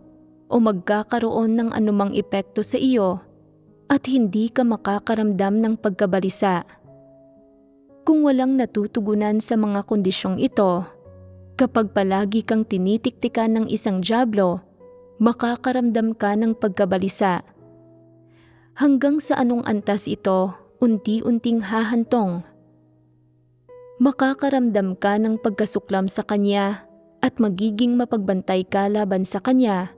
o magkakaroon ng anumang epekto sa iyo at hindi ka makakaramdam ng pagkabalisa. Kung walang natutugunan sa mga kondisyong ito, kapag palagi kang tinitiktikan ng isang diablo, makakaramdam ka ng pagkabalisa. Hanggang sa anong antas ito, unti-unting hahantong. Makakaramdam ka ng pagkasuklam sa kanya at magiging mapagbantay ka laban sa kanya.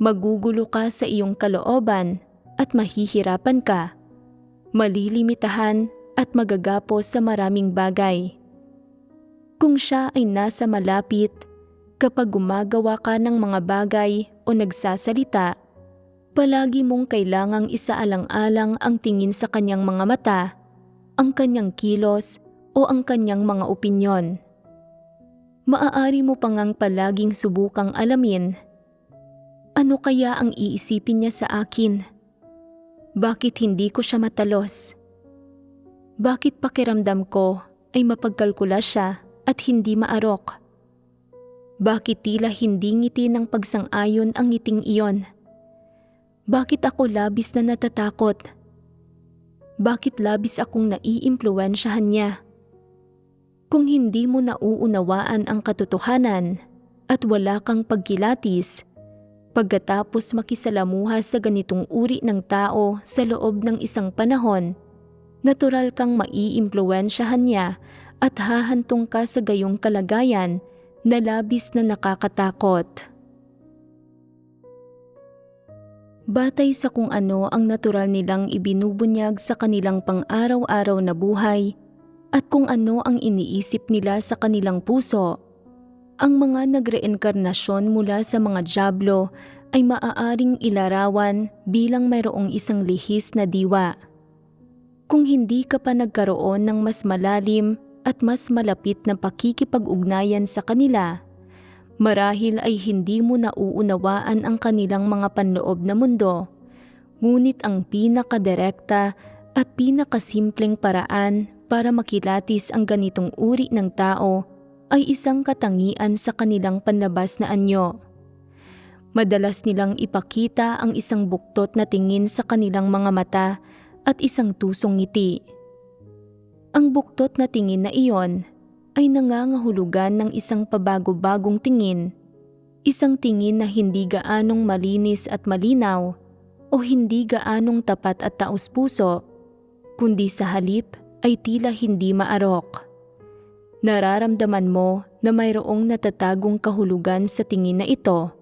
Magugulo ka sa iyong kalooban at mahihirapan ka. Malilimitahan at magagapos sa maraming bagay. Kung siya ay nasa malapit, kapag gumagawa ka ng mga bagay o nagsasalita, palagi mong kailangang isaalang-alang ang tingin sa kanyang mga mata, ang kanyang kilos o ang kanyang mga opinyon. Maaari mo pang ang palaging subukang alamin, ano kaya ang iisipin niya sa akin? Bakit hindi ko siya matalos? Bakit pakiramdam ko ay mapagkalkula siya at hindi maarok? Bakit tila hindi ngiti ng pagsang-ayon ang ngiting iyon? Bakit ako labis na natatakot? Bakit labis akong naiimpluwensyahan niya? Kung hindi mo nauunawaan ang katotohanan at wala kang pagkilatis, pagkatapos makisalamuha sa ganitong uri ng tao sa loob ng isang panahon, natural kang maiimpluwensyahan niya at hahantong ka sa gayong kalagayan na labis na nakakatakot. batay sa kung ano ang natural nilang ibinubunyag sa kanilang pang-araw-araw na buhay at kung ano ang iniisip nila sa kanilang puso. Ang mga nagreenkarnasyon mula sa mga dyablo ay maaaring ilarawan bilang mayroong isang lihis na diwa. Kung hindi ka pa nagkaroon ng mas malalim at mas malapit na pakikipag-ugnayan sa kanila, marahil ay hindi mo nauunawaan ang kanilang mga panloob na mundo, ngunit ang pinakadirekta at pinakasimpleng paraan para makilatis ang ganitong uri ng tao ay isang katangian sa kanilang panlabas na anyo. Madalas nilang ipakita ang isang buktot na tingin sa kanilang mga mata at isang tusong ngiti. Ang buktot na tingin na iyon ay nangangahulugan ng isang pabago-bagong tingin, isang tingin na hindi gaanong malinis at malinaw o hindi gaanong tapat at taos-puso, kundi sa halip ay tila hindi maarok. Nararamdaman mo na mayroong natatagong kahulugan sa tingin na ito,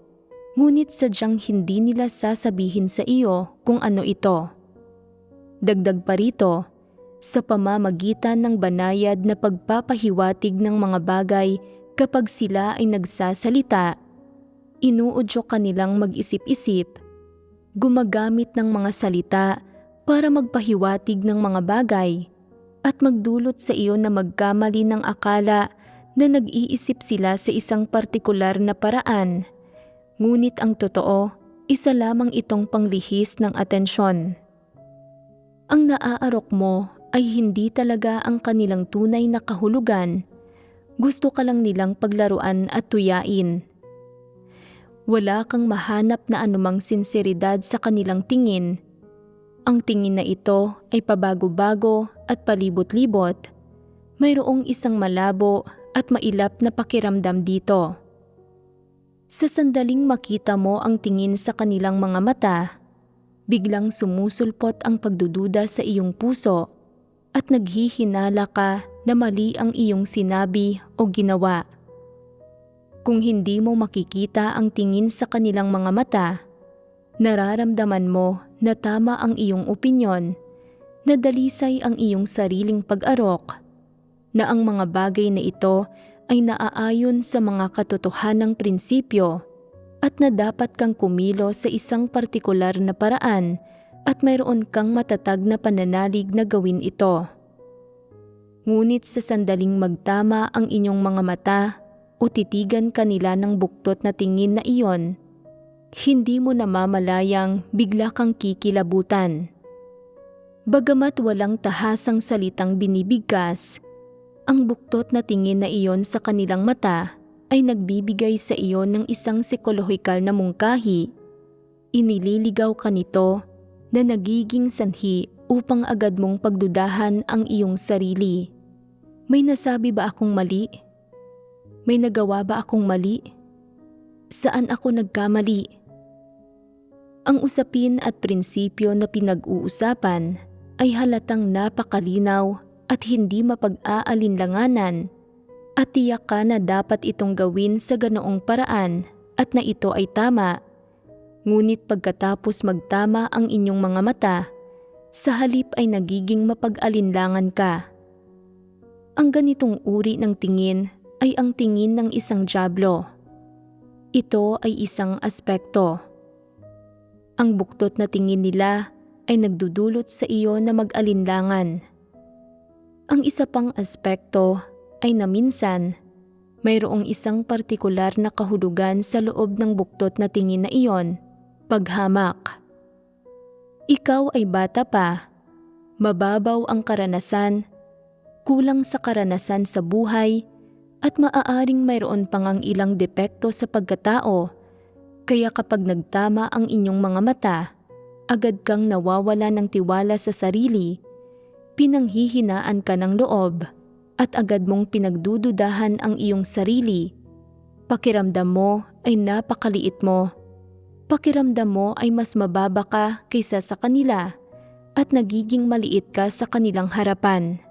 ngunit sadyang hindi nila sasabihin sa iyo kung ano ito. Dagdag pa rito, sa pamamagitan ng banayad na pagpapahiwatig ng mga bagay kapag sila ay nagsasalita, inuudyo kanilang mag-isip-isip, gumagamit ng mga salita para magpahiwatig ng mga bagay, at magdulot sa iyo na magkamali ng akala na nag-iisip sila sa isang partikular na paraan, ngunit ang totoo, isa lamang itong panglihis ng atensyon. Ang naaarok mo ay hindi talaga ang kanilang tunay na kahulugan, gusto ka lang nilang paglaruan at tuyain. Wala kang mahanap na anumang sinseridad sa kanilang tingin. Ang tingin na ito ay pabago-bago at palibot-libot. Mayroong isang malabo at mailap na pakiramdam dito. Sa sandaling makita mo ang tingin sa kanilang mga mata, biglang sumusulpot ang pagdududa sa iyong puso at naghihinala ka na mali ang iyong sinabi o ginawa. Kung hindi mo makikita ang tingin sa kanilang mga mata, nararamdaman mo na tama ang iyong opinyon, na dalisay ang iyong sariling pag-arok, na ang mga bagay na ito ay naaayon sa mga katotohanang prinsipyo at na dapat kang kumilos sa isang partikular na paraan at mayroon kang matatag na pananalig na gawin ito. Ngunit sa sandaling magtama ang inyong mga mata o titigan kanila ng buktot na tingin na iyon, hindi mo namamalayang bigla kang kikilabutan. Bagamat walang tahasang salitang binibigkas, ang buktot na tingin na iyon sa kanilang mata ay nagbibigay sa iyo ng isang psikolohikal na mungkahi. Inililigaw ka nito na nagiging sanhi upang agad mong pagdudahan ang iyong sarili. May nasabi ba akong mali? May nagawa ba akong mali? Saan ako nagkamali? Ang usapin at prinsipyo na pinag-uusapan ay halatang napakalinaw at hindi mapag-aalinlanganan, at tiyak ka na dapat itong gawin sa ganoong paraan at na ito ay tama. Ngunit pagkatapos magtama ang inyong mga mata, sa halip ay nagiging mapag-alinlangan ka. Ang ganitong uri ng tingin ay ang tingin ng isang dyablo. Ito ay isang aspekto. Ang buktot na tingin nila ay nagdudulot sa iyo na mag-alinlangan. Ang isa pang aspekto ay na minsan, mayroong isang partikular na kahulugan sa loob ng buktot na tingin na iyon, paghamak. Ikaw ay bata pa, mababaw ang karanasan, kulang sa karanasan sa buhay, at maaaring mayroon pang ang ilang depekto sa pagkatao, kaya kapag nagtama ang inyong mga mata, agad kang nawawala ng tiwala sa sarili, pinanghihinaan ka ng loob, at agad mong pinagdududahan ang iyong sarili. Pakiramdam mo ay napakaliit mo. Pakiramdam mo ay mas mababa ka kaysa sa kanila at nagiging maliit ka sa kanilang harapan.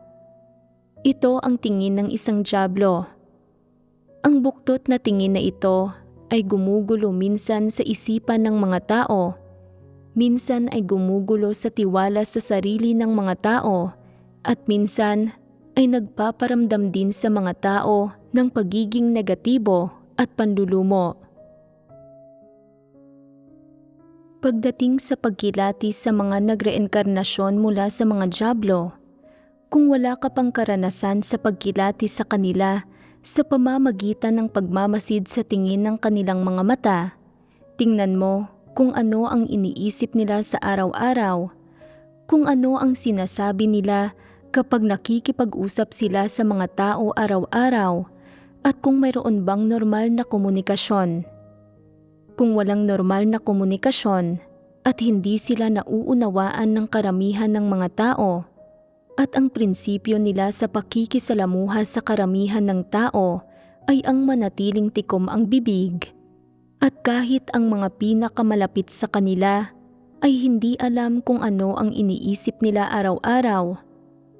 Ito ang tingin ng isang dyablo. Ang buktot na tingin na ito ay gumugulo minsan sa isipan ng mga tao. minsan ay gumugulo sa tiwala sa sarili ng mga tao at minsan ay nagpaparamdam din sa mga tao ng pagiging negatibo at panlulumo. Pagdating sa pagkilatis sa mga nagreenkarnasyon mula sa mga dyablo, kung wala ka pang karanasan sa pagkilatis sa kanila sa pamamagitan ng pagmamasid sa tingin ng kanilang mga mata, tingnan mo kung ano ang iniisip nila sa araw-araw, kung ano ang sinasabi nila kapag nakikipag-usap sila sa mga tao araw-araw, at kung mayroon bang normal na komunikasyon. Kung walang normal na komunikasyon at hindi sila nauunawaan ng karamihan ng mga tao, at ang prinsipyo nila sa pakikisalamuha sa karamihan ng tao ay ang manatiling tikom ang bibig, at kahit ang mga pinakamalapit sa kanila ay hindi alam kung ano ang iniisip nila araw-araw,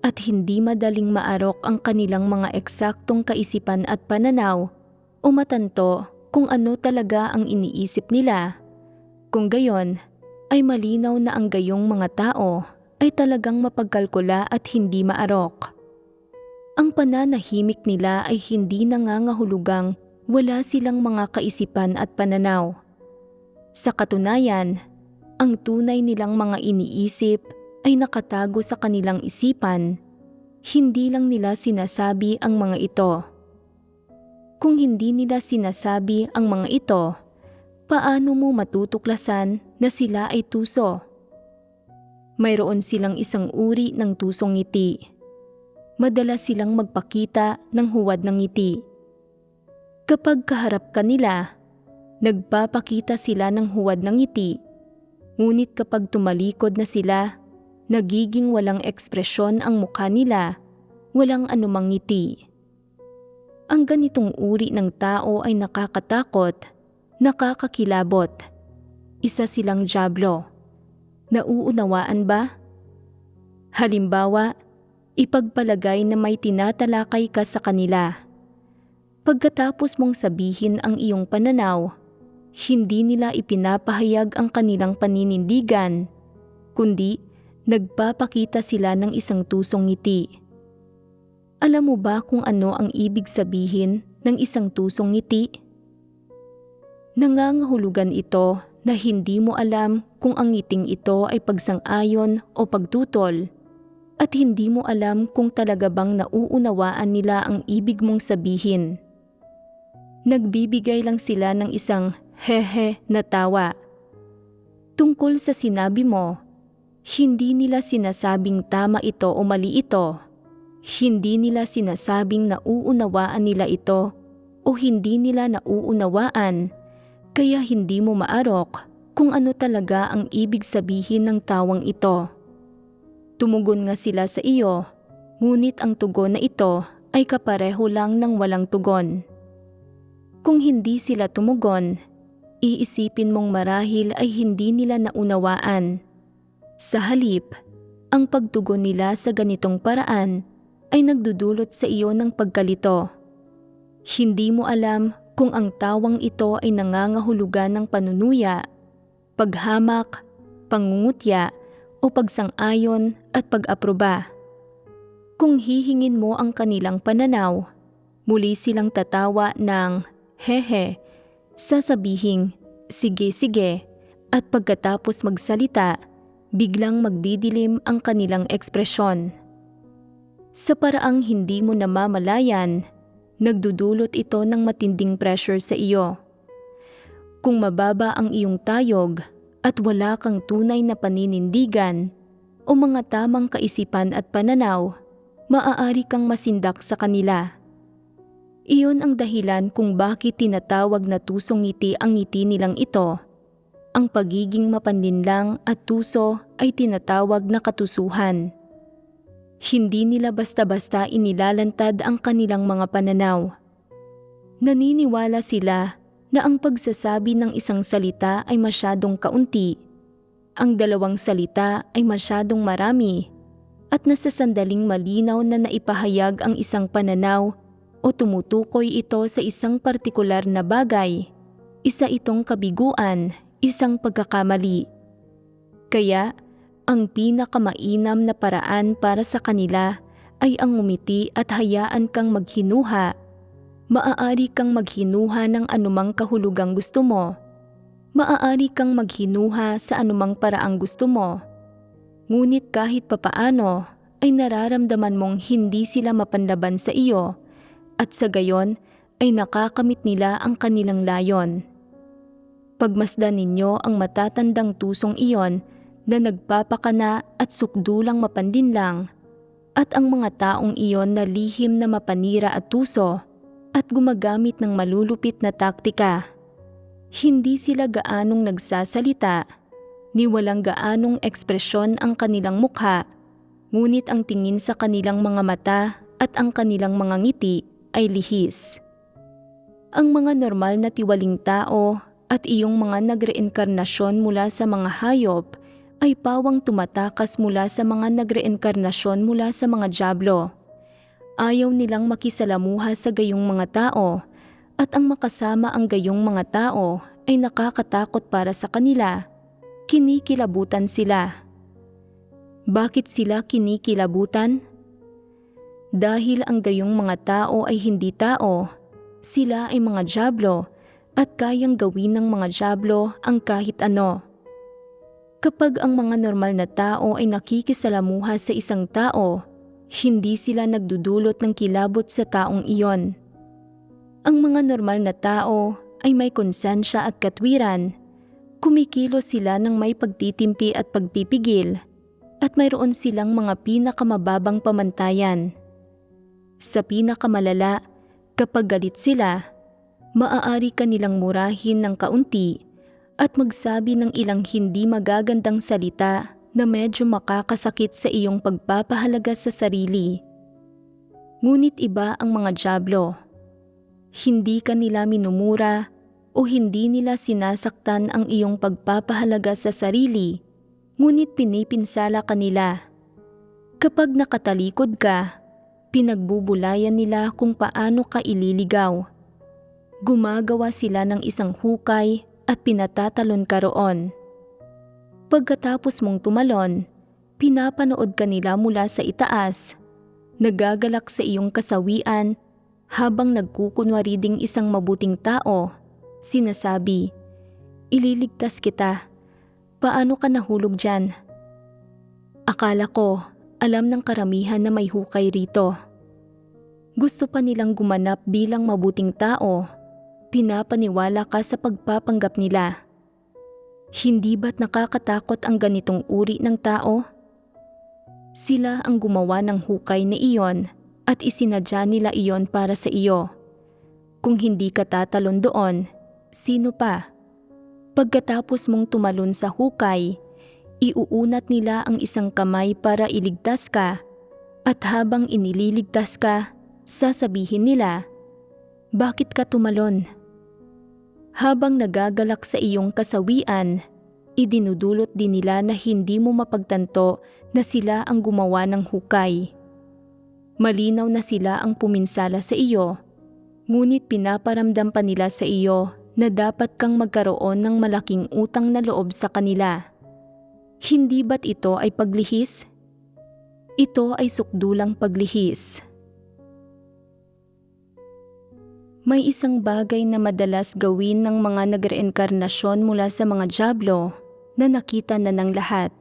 at hindi madaling maarok ang kanilang mga eksaktong kaisipan at pananaw o matanto kung ano talaga ang iniisip nila. Kung gayon, ay malinaw na ang gayong mga tao ay talagang mapagkalkula at hindi maarok. Ang pananahimik nila ay hindi nangangahulugang wala silang mga kaisipan at pananaw. Sa katunayan, ang tunay nilang mga iniisip ay nakatago sa kanilang isipan, hindi lang nila sinasabi ang mga ito. Kung hindi nila sinasabi ang mga ito, paano mo matutuklasan na sila ay tuso? Mayroon silang isang uri ng tusong ngiti. Madalas silang magpakita ng huwad ng ngiti. Kapag kaharap ka nila, nagpapakita sila ng huwad ng ngiti. Ngunit kapag tumalikod na sila, nagiging walang ekspresyon ang mukha nila, walang anumang ngiti. Ang ganitong uri ng tao ay nakakatakot, nakakakilabot. Isa silang dyablo. Nauunawaan ba? Halimbawa, ipagpalagay na may tinatalakay ka sa kanila. Pagkatapos mong sabihin ang iyong pananaw, hindi nila ipinapahayag ang kanilang paninindigan, kundi nagpapakita sila ng isang tusong ngiti. Alam mo ba kung ano ang ibig sabihin ng isang tusong ngiti? Nangangahulugan ito na hindi mo alam kung ang ngiting ito ay pagsang-ayon o pagtutol, at hindi mo alam kung talaga bang nauunawaan nila ang ibig mong sabihin. Nagbibigay lang sila ng isang hehe na tawa. Tungkol sa sinabi mo, hindi nila sinasabing tama ito o mali ito. Hindi nila sinasabing nauunawaan nila ito o hindi nila nauunawaan, kaya hindi mo maarok kung ano talaga ang ibig sabihin ng tawang ito. Tumugon nga sila sa iyo, ngunit ang tugon na ito ay kapareho lang ng walang tugon. Kung hindi sila tumugon, iisipin mong marahil ay hindi nila naunawaan. Sa halip, ang pagtugon nila sa ganitong paraan ay nagdudulot sa iyo ng pagkalito. Hindi mo alam kung ang tawang ito ay nangangahulugan ng panunuya, paghamak, pangungutya o pagsang-ayon at pag-aproba. Kung hihingin mo ang kanilang pananaw, muli silang tatawa ng hehe, sasabihing sige, at pagkatapos magsalita, biglang magdidilim ang kanilang ekspresyon. Sa paraang hindi mo namamalayan, nagdudulot ito ng matinding pressure sa iyo. Kung mababa ang iyong tayog at wala kang tunay na paninindigan o mga tamang kaisipan at pananaw, maaari kang masindak sa kanila. Iyon ang dahilan kung bakit tinatawag na tusong ngiti ang ngiti nilang ito. Ang pagiging mapanlinlang at tuso ay tinatawag na katusuhan. Hindi nila basta-basta inilalantad ang kanilang mga pananaw. Naniniwala sila na ang pagsasabi ng isang salita ay masyadong kaunti, ang dalawang salita ay masyadong marami, at nasasandaling malinaw na naipahayag ang isang pananaw o tumutukoy ito sa isang partikular na bagay. Isa itong kabiguan, isang pagkakamali. Kaya, ang pinakamainam na paraan para sa kanila ay ang ngumiti at hayaan kang maghinuha. Maaari kang maghinuha ng anumang kahulugang gusto mo. Maaari kang maghinuha sa anumang paraang gusto mo. Ngunit kahit papaano ay nararamdaman mong hindi sila mapanlaban sa iyo at sa gayon ay nakakamit nila ang kanilang layon. Pagmasdan ninyo ang matatandang tusong iyon na nagpapakana at sukdulang mapanlinlang at ang mga taong iyon na lihim na mapanira at tuso at gumagamit ng malulupit na taktika. Hindi sila gaanong nagsasalita, ni walang gaanong ekspresyon ang kanilang mukha, ngunit ang tingin sa kanilang mga mata at ang kanilang mga ngiti ay lihis. Ang mga normal na tiwaling tao at iyong mga nagreenkarnasyon mula sa mga hayop ay pawang tumatakas mula sa mga nagreenkarnasyon mula sa mga dyablo. Ayaw nilang makisalamuha sa gayong mga tao at ang makasama ang gayong mga tao ay nakakatakot para sa kanila. Kinikilabutan sila. Bakit sila kinikilabutan? Dahil ang gayong mga tao ay hindi tao, sila ay mga dyablo at kayang gawin ng mga dyablo ang kahit ano. Kapag ang mga normal na tao ay nakikisalamuha sa isang tao, hindi sila nagdudulot ng kilabot sa taong iyon. Ang mga normal na tao ay may konsensya at katwiran. Kumikilos sila ng may pagtitimpi at pagpipigil at mayroon silang mga pinakamababang pamantayan. Sa pinakamalala, kapag galit sila, maaari ka nilang murahin ng kaunti at magsabi ng ilang hindi magagandang salita na medyo makakasakit sa iyong pagpapahalaga sa sarili. Ngunit iba ang mga dyablo. Hindi ka nila minumura o hindi nila sinasaktan ang iyong pagpapahalaga sa sarili, ngunit pinipinsala ka nila. Kapag nakatalikod ka, pinagbubulayan nila kung paano ka ililigaw. Gumagawa sila ng isang hukay at pinatatalon ka roon. Pagkatapos mong tumalon, pinapanood ka nila mula sa itaas, nagagalak sa iyong kasawian habang nagkukunwari ding isang mabuting tao. Sinasabi, "Ililigtas kita. Paano ka nahulog dyan?" Akala ko, alam ng karamihan na may hukay rito. Gusto pa nilang gumanap bilang mabuting tao. Pinapaniwala ka sa pagpapanggap nila. Hindi ba't nakakatakot ang ganitong uri ng tao? Sila ang gumawa ng hukay na iyon at isinadya nila iyon para sa iyo. Kung hindi ka tatalon doon, sino pa? Pagkatapos mong tumalon sa hukay, iuunat nila ang isang kamay para iligtas ka at habang inililigtas ka, sasabihin nila, "Bakit ka tumalon?" Habang nagagalak sa iyong kasawian, idinudulot din nila na hindi mo mapagtanto na sila ang gumawa ng hukay. Malinaw na sila ang puminsala sa iyo, ngunit pinaparamdam pa nila sa iyo na dapat kang magkaroon ng malaking utang na loob sa kanila. Hindi ba't ito ay paglihis? Ito ay sukdulang paglihis. May isang bagay na madalas gawin ng mga nagreenkarnasyon mula sa mga dyablo na nakita na ng lahat.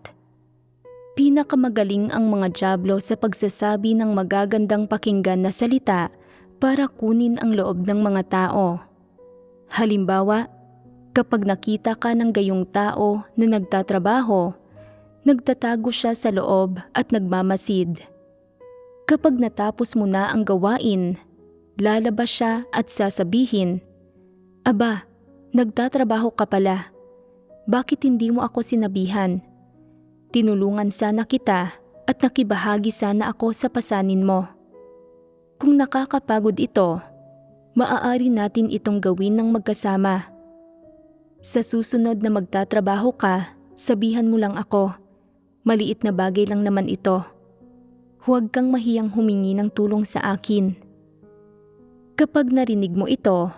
Pinakamagaling ang mga dyablo sa pagsasabi ng magagandang pakinggan na salita para kunin ang loob ng mga tao. Halimbawa, kapag nakita ka ng gayong tao na nagtatrabaho, nagtatago siya sa loob at nagmamasid. Kapag natapos mo na ang gawain, lalabas siya at sasabihin, "Aba, nagtatrabaho ka pala. Bakit hindi mo ako sinabihan? Tinulungan sana kita at nakibahagi sana ako sa pasanin mo." Kung nakakapagod ito, maaari natin itong gawin ng magkasama. Sa susunod na magtatrabaho ka, sabihan mo lang ako, "Maliit na bagay lang naman ito. Huwag kang mahiyang humingi ng tulong sa akin." Kapag narinig mo ito,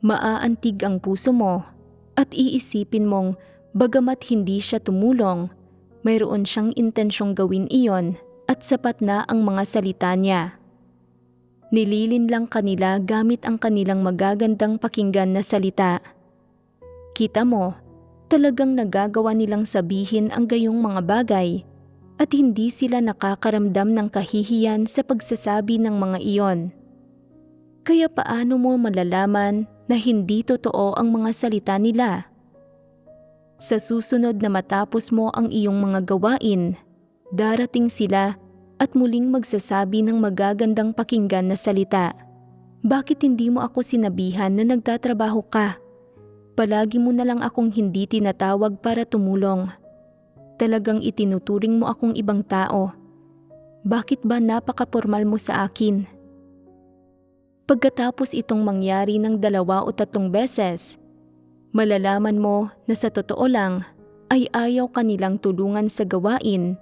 maaantig ang puso mo at iisipin mong bagamat hindi siya tumulong, mayroon siyang intensyong gawin iyon at sapat na ang mga salita niya. Nililin lang kanila gamit ang kanilang magagandang pakinggan na salita. Kita mo, talagang nagagawa nilang sabihin ang gayong mga bagay at hindi sila nakakaramdam ng kahihiyan sa pagsasabi ng mga iyon. Kaya paano mo malalaman na hindi totoo ang mga salita nila? Sa susunod na matapos mo ang iyong mga gawain, darating sila at muling magsasabi ng magagandang pakinggan na salita. Bakit hindi mo ako sinabihan na nagtatrabaho ka? Palagi mo na lang akong hindi tinatawag para tumulong. Talagang itinuturing mo akong ibang tao. Bakit ba napaka-formal mo sa akin? Pagkatapos itong mangyari ng 2 o 3 beses, malalaman mo na sa totoo lang ay ayaw kanilang tulungan sa gawain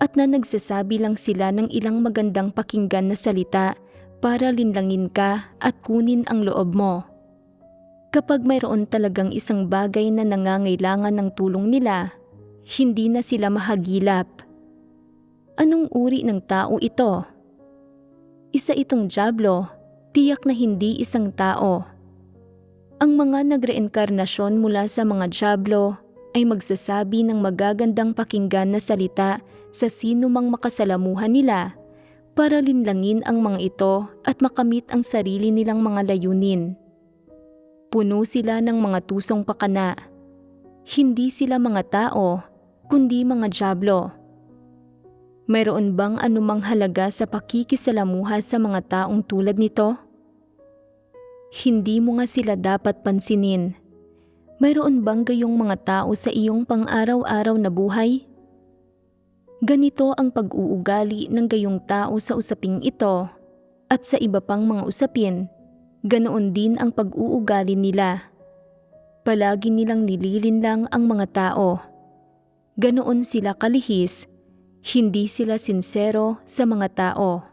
at na nagsasabi lang sila ng ilang magandang pakinggan na salita para linlangin ka at kunin ang loob mo. Kapag mayroon talagang isang bagay na nangangailangan ng tulong nila, hindi na sila mahagilap. Anong uri ng tao ito? Isa itong dyablo, tiyak na hindi isang tao. Ang mga nagreenkarnasyon mula sa mga dyablo ay magsasabi ng magagandang pakinggan na salita sa sino mang makasalamuhan nila para linlangin ang mga ito at makamit ang sarili nilang mga layunin. Puno sila ng mga tusong pakana. Hindi sila mga tao, kundi mga dyablo. Mayroon bang anumang halaga sa pakikisalamuha sa mga taong tulad nito? Hindi mo nga sila dapat pansinin. Mayroon bang gayong mga tao sa iyong pang-araw-araw na buhay? Ganito ang pag-uugali ng gayong tao sa usaping ito at sa iba pang mga usapin, ganoon din ang pag-uugali nila. Palagi nilang nililinlang ang mga tao. Ganoon sila kalihis, hindi sila sinsero sa mga tao.